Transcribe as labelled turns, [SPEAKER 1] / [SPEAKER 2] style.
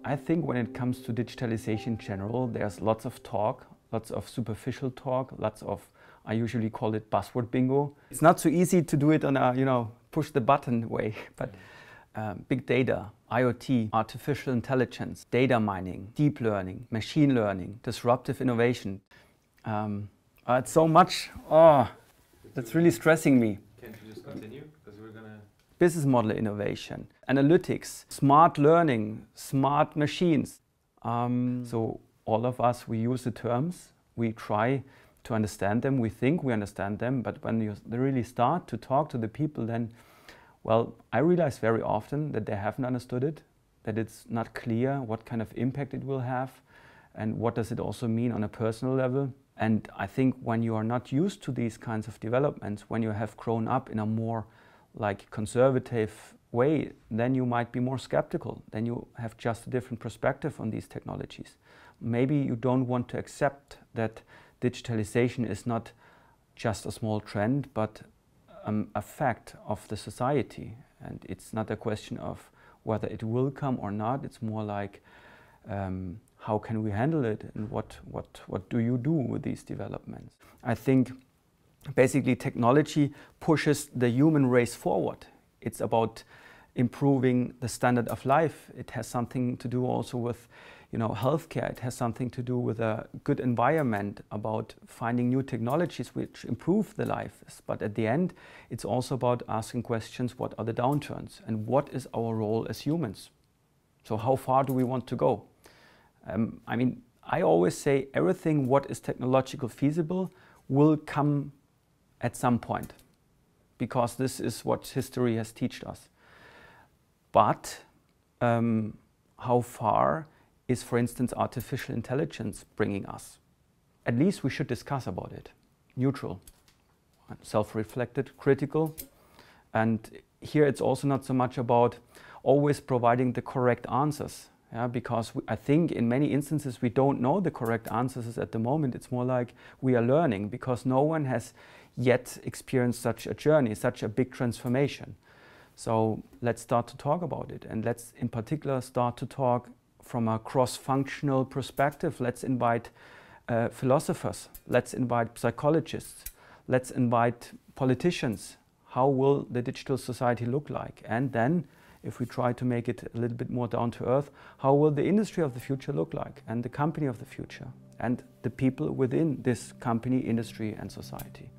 [SPEAKER 1] I think when it comes to digitalization in general, there's lots of talk, lots of superficial talk, lots of, I usually call it buzzword bingo. It's not so easy to do it on a, push the button way, but big data, IoT, artificial intelligence, data mining, deep learning, machine learning, disruptive innovation. It's so much, that's really stressing me.
[SPEAKER 2] Can't you just continue? Because we're gonna...
[SPEAKER 1] Business model innovation, analytics, smart learning, smart machines. So all of us, we use the terms, we try to understand them, we think we understand them, but when you really start to talk to the people, then, well, I realize very often that they haven't understood it, that it's not clear what kind of impact it will have, and what does it also mean on a personal level. And I think when you are not used to these kinds of developments, when you have grown up in a more conservative way, then you might be more skeptical. Then you have just a different perspective on these technologies. Maybe you don't want to accept that digitalization is not just a small trend, but a fact of the society. And it's not a question of whether it will come or not. It's more like, how can we handle it, and what do you do with these developments? I think basically technology pushes the human race forward. It's about improving the standard of life. It has something to do also with healthcare. It has something to do with a good environment, about finding new technologies which improve the lives. But at the end, it's also about asking questions, what are the downturns and what is our role as humans? So how far do we want to go? I always say everything what is technological feasible will come at some point, because this is what history has taught us. But how far is, for instance, artificial intelligence bringing us? At least we should discuss about it. Neutral, self-reflected, critical. And here it's also not so much about always providing the correct answers. Because I think in many instances we don't know the correct answers at the moment. It's more like we are learning, because no one has yet experienced such a journey, such a big transformation. So let's start to talk about it, and let's in particular start to talk from a cross-functional perspective. Let's invite philosophers, let's invite psychologists, let's invite politicians. How will the digital society look like? And then, if we try to make it a little bit more down to earth, how will the industry of the future look like, and the company of the future, and the people within this company, industry and society?